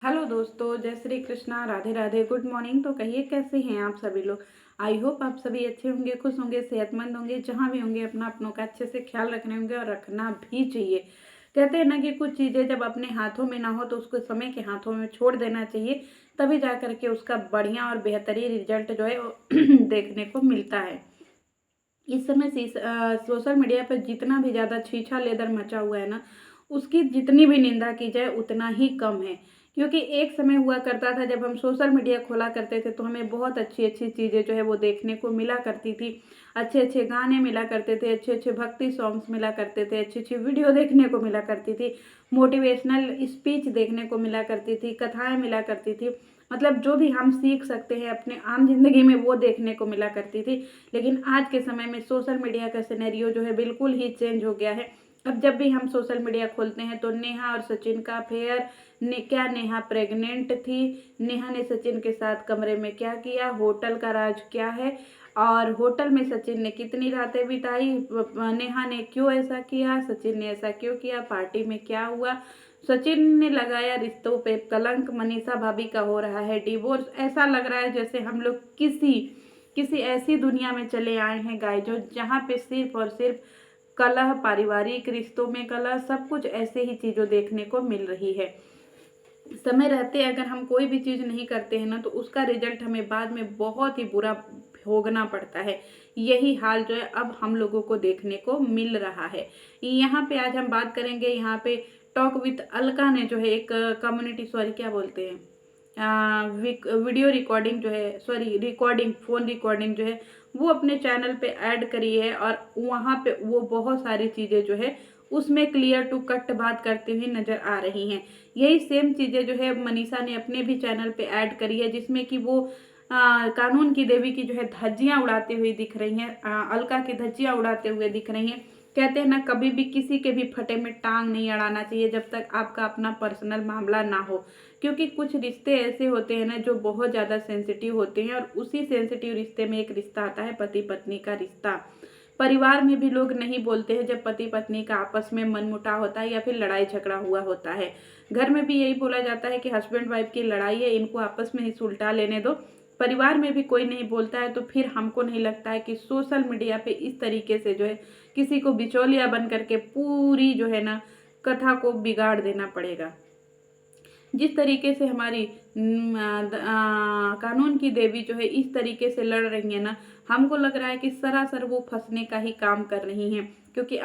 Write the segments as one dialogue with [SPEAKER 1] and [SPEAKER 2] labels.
[SPEAKER 1] Hello दोस्तों, जय Shri Krishna, Radhe Radhe, good morning. तो कहिए कैसे हैं आप सभी लोग। आई होप आप सभी अच्छे होंगे, खुश होंगे, सेहतमंद होंगे। जहाँ भी होंगे अपना अपनों का अच्छे से ख्याल रखने होंगे और रखना भी चाहिए। कहते हैं ना कि कुछ चीज़ें जब अपने हाथों में ना हो तो उसको समय के हाथों में छोड़ देना चाहिए, तभी जा करके उसका बढ़िया और बेहतरीन रिजल्ट जो है वो देखने को मिलता है। इस समय सोशल मीडिया पर जितना भी ज़्यादा छीछा लेदर मचा हुआ है ना, उसकी जितनी भी निंदा की जाए उतना ही कम है। क्योंकि एक समय हुआ करता था जब हम सोशल मीडिया खोला करते थे तो हमें बहुत अच्छी अच्छी चीज़ें जो है वो देखने को मिला करती थी। अच्छे अच्छे गाने मिला करते थे, अच्छे अच्छे भक्ति सॉन्ग्स मिला करते थे, अच्छी अच्छी वीडियो देखने को मिला करती थी, मोटिवेशनल स्पीच देखने को मिला करती थी, कथाएं मिला करती थी। मतलब जो भी हम सीख सकते हैं अपने आम जिंदगी में वो देखने को मिला करती थी। लेकिन आज के समय में सोशल मीडिया का सिनेरियो जो है बिल्कुल ही चेंज हो गया है। अब जब भी हम सोशल मीडिया खोलते हैं तो नेहा और सचिन का अफेयर, क्या नेहा प्रेग्नेंट थी, नेहा ने सचिन के साथ कमरे में क्या किया, होटल का राज क्या है, और होटल में सचिन ने कितनी रातें बिताई, नेहा ने क्यों ऐसा किया, सचिन ने ऐसा क्यों किया, पार्टी में क्या हुआ, सचिन ने लगाया रिश्तों पे कलंक, मनीषा भाभी का हो रहा है डिवोर्स। ऐसा लग रहा है जैसे हम लोग किसी किसी ऐसी दुनिया में चले आए हैं गाय, जो जहाँ पे सिर्फ और सिर्फ कलह, पारिवारिक रिश्तों में कलह, सब कुछ ऐसे ही चीज़ों देखने को मिल रही है। समय रहते अगर हम कोई भी चीज़ नहीं करते हैं ना तो उसका रिजल्ट हमें बाद में बहुत ही बुरा भोगना पड़ता है। यही हाल जो है अब हम लोगों को देखने को मिल रहा है। यहाँ पे आज हम बात करेंगे, यहाँ पे टॉक विद अलका ने जो है एक कम्युनिटी, सॉरी क्या बोलते हैं, वीडियो रिकॉर्डिंग जो है, सॉरी रिकॉर्डिंग, फोन रिकॉर्डिंग जो है वो अपने चैनल पे ऐड करी है। और वहाँ पे वो बहुत सारी चीज़ें जो है उसमें क्लियर टू कट बात करती हुई नजर आ रही हैं। यही सेम चीज़ें जो है मनीषा ने अपने भी चैनल पे ऐड करी है, जिसमें कि वो कानून की देवी की जो है धज्जियां उड़ाते हुए दिख रही हैं, अलका की धज्जियां उड़ाते हुए दिख रही हैं। कहते हैं ना, कभी भी किसी के भी फटे में टांग नहीं अड़ाना चाहिए जब तक आपका अपना पर्सनल मामला ना हो। क्योंकि कुछ रिश्ते ऐसे होते हैं ना जो बहुत ज़्यादा सेंसिटिव होते हैं, और उसी सेंसिटिव रिश्ते में एक रिश्ता आता है पति पत्नी का रिश्ता। परिवार में भी लोग नहीं बोलते हैं जब पति पत्नी का आपस में मनमुटाव होता है या फिर लड़ाई झगड़ा हुआ होता है। घर में भी यही बोला जाता है कि हस्बैंड वाइफ की लड़ाई है, इनको आपस में ही सुलटा लेने दो। परिवार में भी कोई नहीं बोलता है तो फिर हमको नहीं लगता है कि सोशल मीडिया पे इस तरीके से जो है किसी को बिचौलिया बन करके पूरी जो है ना कथा को बिगाड़ देना पड़ेगा। जिस तरीके से हमारी कानून की देवी जो है इस तरीके से लड़ रही है ना, हमको लग रहा है कि सरासर वो फंसने का ही काम कर रही हैं। क्योंकि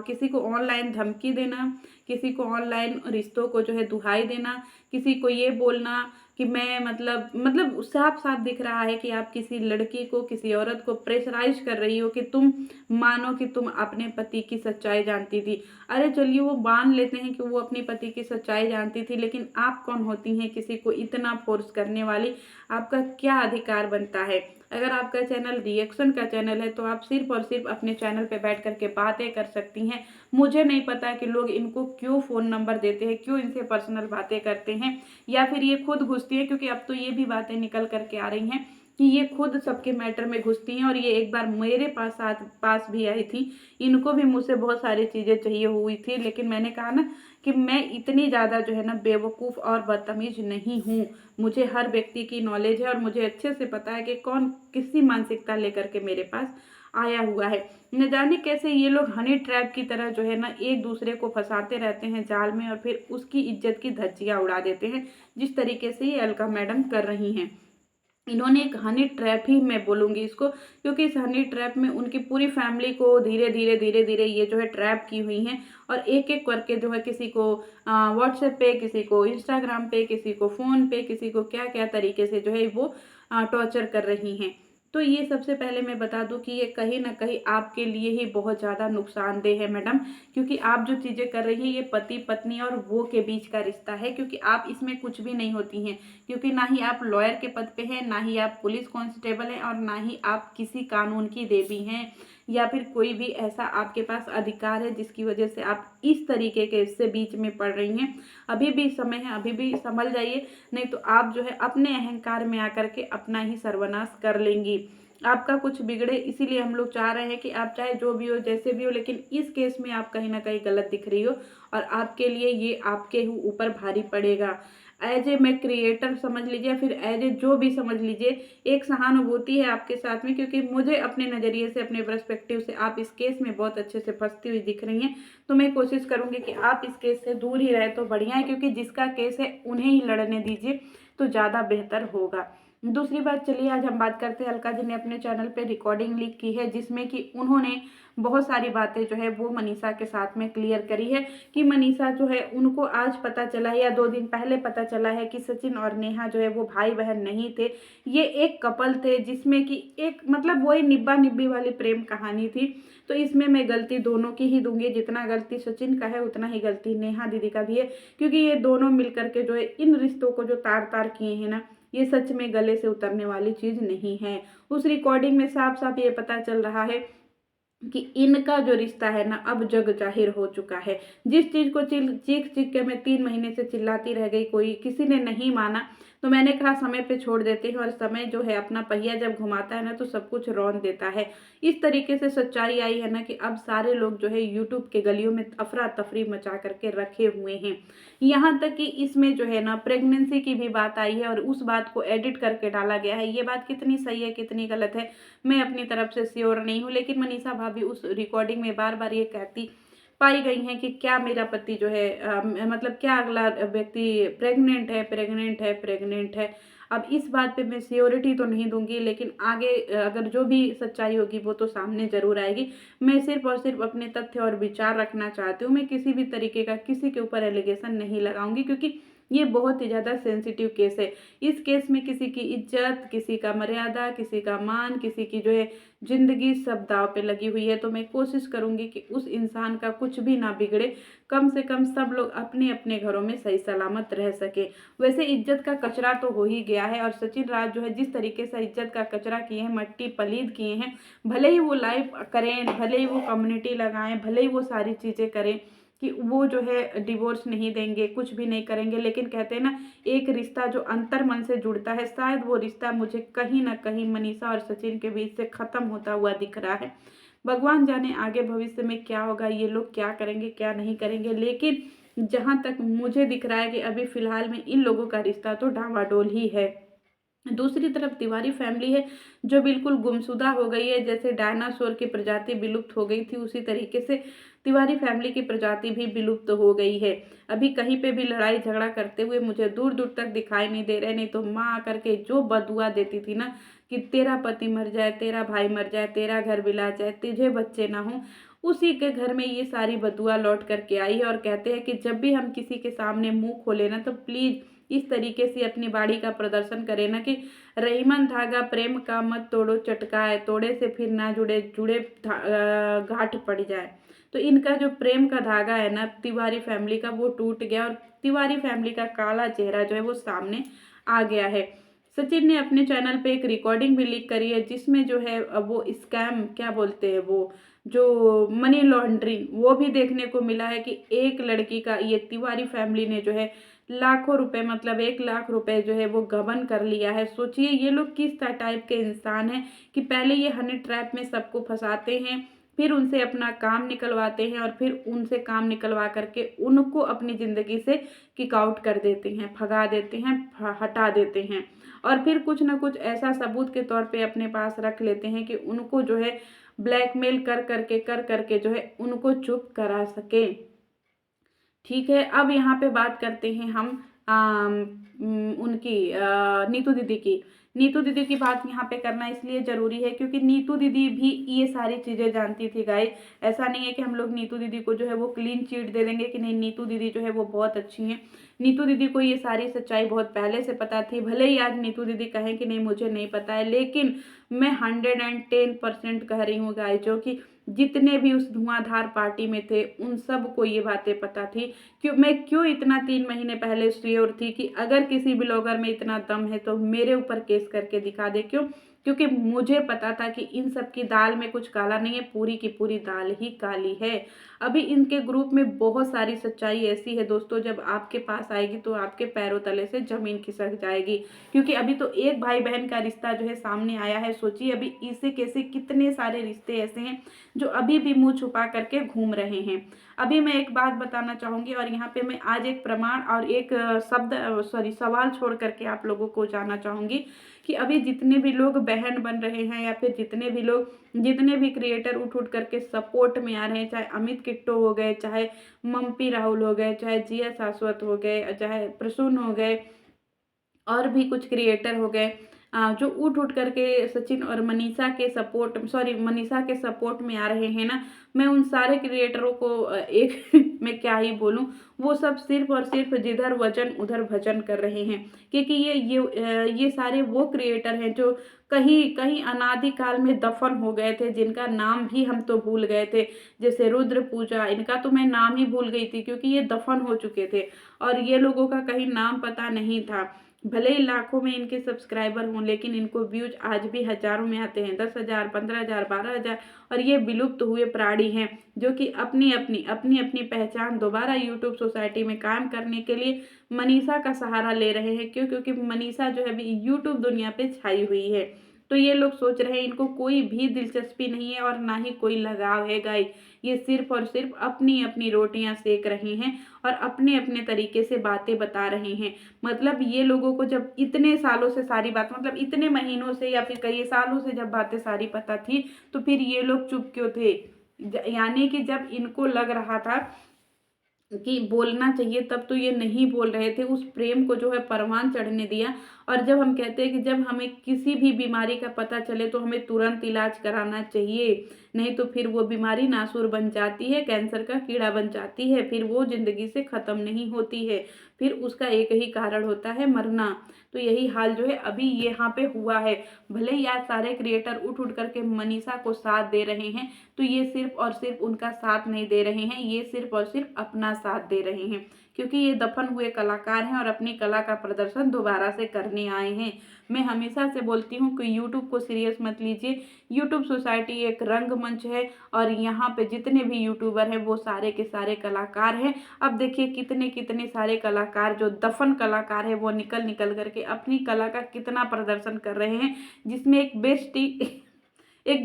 [SPEAKER 1] किसी को ऑनलाइन धमकी देना, किसी को ऑनलाइन रिश्तों को जो है दुहाई देना, किसी को ये बोलना कि मैं मतलब साफ साफ दिख रहा है कि आप किसी लड़की को, किसी औरत को प्रेशराइज कर रही हो कि तुम मानो कि तुम अपने पति की सच्चाई जानती थी। अरे चलिए वो मान लेते हैं कि वो अपने पति की सच्चाई जानती थी, लेकिन आप कौन होती हैं किसी को इतना फोर्स करने वाली। आपका क्या अधिकार बनता है। अगर आपका चैनल रिएक्शन का चैनल है तो आप सिर्फ और सिर्फ अपने चैनल पे बैठ करके बातें कर सकती हैं। मुझे नहीं पता कि लोग इनको क्यों फ़ोन नंबर देते हैं, क्यों इनसे पर्सनल बातें करते हैं, या फिर ये खुद घुसती है। क्योंकि अब तो ये भी बातें निकल करके आ रही हैं कि ये खुद सबके मैटर में घुसती हैं, और ये एक बार मेरे पास भी आई थी। इनको भी मुझसे बहुत सारी चीज़ें चाहिए हुई थी, लेकिन मैंने कहा ना कि मैं इतनी ज़्यादा जो है ना बेवकूफ़ और बदतमीज नहीं हूँ। मुझे हर व्यक्ति की नॉलेज है और मुझे अच्छे से पता है कि कौन किसी मानसिकता लेकर के मेरे पास आया हुआ है। न जाने कैसे ये लोग हनी ट्रैप की तरह जो है ना एक दूसरे को फंसाते रहते हैं जाल में, और फिर उसकी इज्जत की धज्जियां उड़ा देते हैं, जिस तरीके से ये अलका मैडम कर रही हैं। इन्होंने एक हनी ट्रैप ही मैं बोलूँगी इसको, क्योंकि इस हनी ट्रैप में उनकी पूरी फैमिली को धीरे धीरे धीरे धीरे ये जो है ट्रैप की हुई हैं। और एक एक करके जो है किसी को व्हाट्सएप पे, किसी को इंस्टाग्राम पे, किसी को फ़ोन पे, किसी को क्या क्या तरीके से जो है वो टॉर्चर कर रही हैं। तो ये सबसे पहले मैं बता दूं कि ये कहीं ना कहीं आपके लिए ही बहुत ज़्यादा नुकसानदेह है मैडम। क्योंकि आप जो चीज़ें कर रही हैं ये पति पत्नी और वो के बीच का रिश्ता है, क्योंकि आप इसमें कुछ भी नहीं होती हैं। क्योंकि ना ही आप लॉयर के पद पे हैं, ना ही आप पुलिस कांस्टेबल हैं, और ना ही आप किसी कानून की देवी हैं, या फिर कोई भी ऐसा आपके पास अधिकार है जिसकी वजह से आप इस तरीके के इससे बीच में पड़ रही हैं। अभी भी समय है, अभी भी संभल जाइए, नहीं तो आप जो है अपने अहंकार में आकर के अपना ही सर्वनाश कर लेंगी। आपका कुछ बिगड़े, इसीलिए हम लोग चाह रहे हैं कि आप चाहे जो भी हो, जैसे भी हो, लेकिन इस केस में आप कहीं ना कहीं गलत दिख रही हो और आपके लिए ये आपके ही ऊपर भारी पड़ेगा। एज ए मैं क्रिएटर समझ लीजिए, फिर एज ए जो भी समझ लीजिए, एक सहानुभूति है आपके साथ में, क्योंकि मुझे अपने नज़रिए से, अपने पर्सपेक्टिव से आप इस केस में बहुत अच्छे से फंसती हुई दिख रही हैं। तो मैं कोशिश करूंगी कि आप इस केस से दूर ही रहे तो बढ़िया है, क्योंकि जिसका केस है उन्हें ही लड़ने दीजिए तो ज़्यादा बेहतर होगा। दूसरी बात, चलिए आज हम बात करते हैं, अलका जी ने अपने चैनल पे रिकॉर्डिंग लीक की है, जिसमें कि उन्होंने बहुत सारी बातें जो है वो मनीषा के साथ में क्लियर करी है कि मनीषा जो है उनको आज पता चला है या 2 दिन पहले पता चला है कि सचिन और नेहा जो है वो भाई बहन नहीं थे, ये एक कपल थे, जिसमें कि एक मतलब वही निब्बा निब्बी वाली प्रेम कहानी थी। तो इसमें मैं गलती दोनों की ही दूंगी, जितना गलती सचिन का है उतना ही गलती नेहा दीदी का भी है, क्योंकि ये दोनों मिलकर के जो है इन रिश्तों को जो तार तार किए हैं ना, ये सच में गले से उतरने वाली चीज नहीं है। उस रिकॉर्डिंग में साफ साफ ये पता चल रहा है कि इनका जो रिश्ता है ना अब जग जाहिर हो चुका है। जिस चीज को चीख चीख के मैं 3 महीने से चिल्लाती रह गई, कोई किसी ने नहीं माना, तो मैंने कहा समय पे छोड़ देते हैं, और समय जो है अपना पहिया जब घुमाता है ना तो सब कुछ रौन देता है। इस तरीके से सच्चाई आई है ना कि अब सारे लोग जो है यूट्यूब के गलियों में अफरा तफरी मचा करके रखे हुए हैं। यहाँ तक कि इसमें जो है ना प्रेगनेंसी की भी बात आई है, और उस बात को एडिट करके डाला गया है। ये बात कितनी सही है कितनी गलत है मैं अपनी तरफ से श्योर नहीं हूँ, लेकिन मनीषा भाभी उस रिकॉर्डिंग में बार बार ये कहती पाई गई हैं कि क्या मेरा पति जो है मतलब क्या अगला व्यक्ति प्रेग्नेंट है, प्रेग्नेंट है, प्रेग्नेंट है। अब इस बात पे मैं श्योरिटी तो नहीं दूंगी, लेकिन आगे अगर जो भी सच्चाई होगी वो तो सामने जरूर आएगी। मैं सिर्फ और सिर्फ अपने तथ्य और विचार रखना चाहती हूँ, मैं किसी भी तरीके का किसी के ऊपर एलिगेशन नहीं लगाऊंगी, क्योंकि ये बहुत ही ज़्यादा सेंसिटिव केस है। इस केस में किसी की इज्जत, किसी का मर्यादा, किसी का मान, किसी की जो है जिंदगी सब दाव पे लगी हुई है। तो मैं कोशिश करूंगी कि उस इंसान का कुछ भी ना बिगड़े, कम से कम सब लोग अपने अपने घरों में सही सलामत रह सके। वैसे इज्जत का कचरा तो हो ही गया है, और सचिन राज जो है जिस तरीके से इज्जत का कचरा किए हैं, मट्टी पलीद किए हैं, भले ही वो लाइव करें, भले ही वो कम्युनिटी लगाएं, भले ही वो सारी चीज़ें करें कि वो जो है डिवोर्स नहीं देंगे, कुछ भी नहीं करेंगे, लेकिन कहते हैं ना एक रिश्ता जो अंतर मन से जुड़ता है, शायद वो रिश्ता मुझे कहीं ना कहीं मनीषा और सचिन के बीच से खत्म होता हुआ दिख रहा है। भगवान जाने आगे भविष्य में क्या होगा, ये लोग क्या करेंगे क्या नहीं करेंगे, लेकिन जहां तक मुझे दिख रहा है कि अभी फिलहाल में इन लोगों का रिश्ता तो डावाडोल ही है। दूसरी तरफ तिवारी फैमिली है जो बिल्कुल गुमशुदा हो गई है। जैसे डायनासोर की प्रजाति विलुप्त हो गई थी, उसी तरीके से तिवारी फैमिली की प्रजाति भी विलुप्त हो गई है। अभी कहीं पे भी लड़ाई झगड़ा करते हुए मुझे दूर दूर तक दिखाई नहीं दे रहे, नहीं तो माँ आकर के जो बदुआ देती थी ना कि तेरा पति मर जाए, तेरा भाई मर जाए, तेरा घर बिला जाए, तुझे बच्चे ना हो, उसी के घर में ये सारी बदुआ लौट करके आई है। और कहते हैं कि जब भी हम किसी के सामने मुंह खोले ना तो प्लीज इस तरीके से अपनी बाड़ी का प्रदर्शन करे ना कि रहीमन धागा प्रेम का मत तोड़ो चटकाए, तोड़े से फिर ना जुड़े, जुड़े घाट पड़ जाए। तो इनका जो प्रेम का धागा है ना तिवारी फैमिली का, वो टूट गया, और तिवारी फैमिली का काला चेहरा जो है वो सामने आ गया है। सचिन ने अपने चैनल पे एक रिकॉर्डिंग भी लीक करी है, जिसमें जो है वो स्कैम क्या बोलते हैं, वो जो मनी लॉन्ड्रिंग, वो भी देखने को मिला है कि एक लड़की का ये तिवारी फैमिली ने जो है लाखों रुपए, मतलब 1 लाख रुपए जो है वो गबन कर लिया है। सोचिए ये लोग किस टाइप के इंसान हैं कि पहले ये हनी ट्रैप में सबको फंसाते हैं, फिर उनसे अपना काम निकलवाते हैं, और फिर उनसे काम निकलवा करके उनको अपनी ज़िंदगी से किक आउट कर देते हैं, भगा देते हैं, हटा देते हैं, और फिर कुछ ना कुछ ऐसा सबूत के तौर पे अपने पास रख लेते हैं कि उनको जो है ब्लैकमेल कर करके जो है उनको चुप करा सके। ठीक है, अब यहाँ पे बात करते हैं हम उनकी नीतू दीदी की। नीतू दीदी की बात यहाँ पे करना इसलिए ज़रूरी है क्योंकि नीतू दीदी भी ये सारी चीज़ें जानती थी गाइस। ऐसा नहीं है कि हम लोग नीतू दीदी को जो है वो क्लीन चिट दे देंगे कि नहीं, नीतू दीदी जो है वो बहुत अच्छी हैं। नीतू दीदी को ये सारी सच्चाई बहुत पहले से पता थी। भले ही आज नीतू दीदी कहें कि नहीं मुझे नहीं पता है, लेकिन मैं 110% कह रही हूँ गाइस, जो कि जितने भी उस धुआंधार पार्टी में थे उन सब को ये बातें पता थी। मैं क्यों इतना 3 महीने पहले श्योर थी कि अगर किसी ब्लॉगर में इतना दम है तो मेरे ऊपर केस करके दिखा दे। क्यों? क्योंकि मुझे पता था कि इन सब की दाल में कुछ काला नहीं है, पूरी की पूरी दाल ही काली है। अभी इनके ग्रुप में बहुत सारी सच्चाई ऐसी है दोस्तों, जब आपके पास आएगी तो आपके पैरों तले से जमीन खिसक जाएगी। क्योंकि अभी तो एक भाई बहन का रिश्ता जो है सामने आया है, सोचिए अभी इसे कैसे कितने सारे रिश्ते ऐसे हैं जो अभी भी मुंह छुपा करके घूम रहे हैं। अभी मैं एक बात बताना चाहूंगी और यहाँ पे मैं आज एक प्रमाण और एक सवाल छोड़ करके आप लोगों को जानना चाहूंगी कि अभी जितने भी लोग बहन बन रहे हैं या फिर जितने भी क्रिएटर उठ उठ करके सपोर्ट में आ रहे हैं, चाहे अमित किट्टो हो गए, चाहे मम्पी राहुल हो गए, चाहे जिया शाश्वत हो गए, चाहे प्रसून हो गए, और भी कुछ क्रिएटर हो गए, जो उठ उठ करके सचिन और मनीषा के सपोर्ट में आ रहे हैं ना, मैं उन सारे क्रिएटरों को एक मैं क्या ही बोलूं, वो सब सिर्फ और सिर्फ जिधर वजन उधर भजन कर रहे हैं। क्योंकि ये सारे वो क्रिएटर हैं जो कहीं कहीं अनादि काल में दफन हो गए थे, जिनका नाम भी हम तो भूल गए थे। जैसे रुद्र पूजा, इनका तो मैं नाम ही भूल गई थी क्योंकि ये दफन हो चुके थे और ये लोगों का कहीं नाम पता नहीं था। भले ही लाखों में इनके सब्सक्राइबर हों, लेकिन इनको व्यूज आज भी हजारों में आते हैं, 10,000, 15,000, 12,000। और ये विलुप्त हुए प्राणी हैं जो कि अपनी पहचान दोबारा यूट्यूब सोसाइटी में काम करने के लिए मनीषा का सहारा ले रहे हैं। क्यों? क्योंकि मनीषा जो है अभी यूट्यूब दुनिया पे छाई हुई है। तो ये लोग सोच रहे हैं इनको कोई भी दिलचस्पी नहीं है और ना ही कोई लगाव है गाइस। ये सिर्फ और सिर्फ अपनी अपनी रोटियां सेक रहे हैं और अपने अपने तरीके से बातें बता रहे हैं। मतलब ये लोगों को जब इतने सालों से सारी बात, मतलब इतने महीनों से या फिर कई सालों से जब बातें सारी पता थी, तो फिर ये लोग चुप क्यों थे? यानी कि जब इनको लग रहा था कि बोलना चाहिए तब तो ये नहीं बोल रहे थे, उस प्रेम को जो है परवान चढ़ने दिया। और जब हम कहते हैं कि जब हमें किसी भी बीमारी का पता चले तो हमें तुरंत इलाज कराना चाहिए, नहीं तो फिर वो बीमारी नासूर बन जाती है, कैंसर का कीड़ा बन जाती है, फिर वो जिंदगी से खत्म नहीं होती है, फिर उसका एक ही कारण होता है मरना। तो यही हाल जो है अभी यहाँ पे हुआ है। भले ही आज सारे क्रिएटर उठ उठ करके मनीषा को साथ दे रहे हैं, तो ये सिर्फ और सिर्फ उनका साथ नहीं दे रहे हैं, ये सिर्फ और सिर्फ अपना साथ दे रहे हैं। क्योंकि ये दफन हुए कलाकार हैं और अपनी कला का प्रदर्शन दोबारा से करने आए हैं। मैं हमेशा से बोलती हूँ कि यूट्यूब को सीरियस मत लीजिए। यूट्यूब सोसाइटी एक रंगमंच है और यहाँ पे जितने भी यूट्यूबर हैं वो सारे के सारे कलाकार हैं। अब देखिए कितने कितने सारे कलाकार जो दफन कलाकार है वो निकल निकल करके अपनी कला का कितना प्रदर्शन कर रहे हैं, जिसमें एक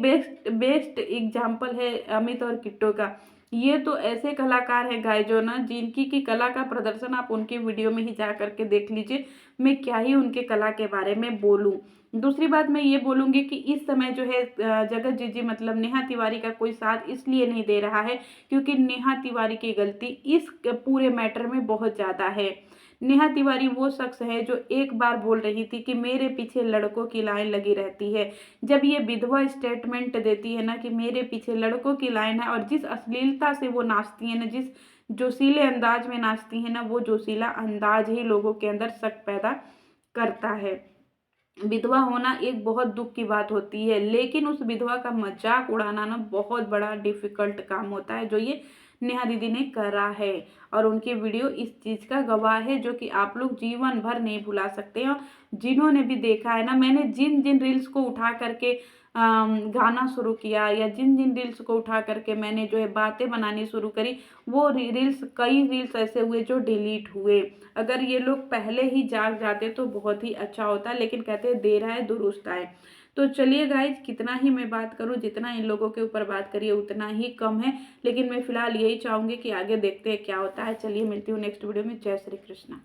[SPEAKER 1] बेस्ट एग्जाम्पल है अमित और किट्टो का। ये तो ऐसे कलाकार हैं गाय जो ना, जिनकी की कला का प्रदर्शन आप उनकी वीडियो में ही जा करके देख लीजिए। मैं क्या ही उनके कला के बारे में बोलूं। दूसरी बात मैं ये बोलूंगी कि इस समय जो है जगत जीजी मतलब नेहा तिवारी का कोई साथ इसलिए नहीं दे रहा है क्योंकि नेहा तिवारी की गलती इस पूरे मैटर में बहुत ज़्यादा है। नेहा तिवारी वो शख्स है जो एक बार बोल रही थी कि मेरे पीछे लड़कों की लाइन लगी रहती है। जब ये विधवा स्टेटमेंट देती है ना कि मेरे पीछे लड़कों की लाइन है, और जिस अश्लीलता से वो नाचती है ना, जिस जोशीले अंदाज में नाचती है ना, वो जोशीला अंदाज ही लोगों के अंदर शक पैदा करता है। विधवा होना एक बहुत दुख की बात होती है, लेकिन उस विधवा का मजाक उड़ाना ना बहुत बड़ा डिफिकल्ट काम होता है, जो ये नेहा दीदी ने करा है। और उनकी वीडियो इस चीज़ का गवाह है, जो कि आप लोग जीवन भर नहीं भुला सकते। और जिन्होंने भी देखा है ना, मैंने जिन जिन रील्स को उठा करके गाना शुरू किया या जिन जिन रील्स को उठा करके मैंने जो है बातें बनानी शुरू करी, वो कई रील्स ऐसे हुए जो डिलीट हुए। अगर ये लोग पहले ही जाग जाते तो बहुत ही अच्छा होता, लेकिन कहते हैं देर आए दुरुस्त आए। तो चलिए गाइज, कितना ही मैं बात करूं, जितना इन लोगों के ऊपर बात करिए उतना ही कम है। लेकिन मैं फिलहाल यही चाहूंगी कि आगे देखते हैं क्या होता है। चलिए मिलती हूँ नेक्स्ट वीडियो में। जय श्री कृष्णा।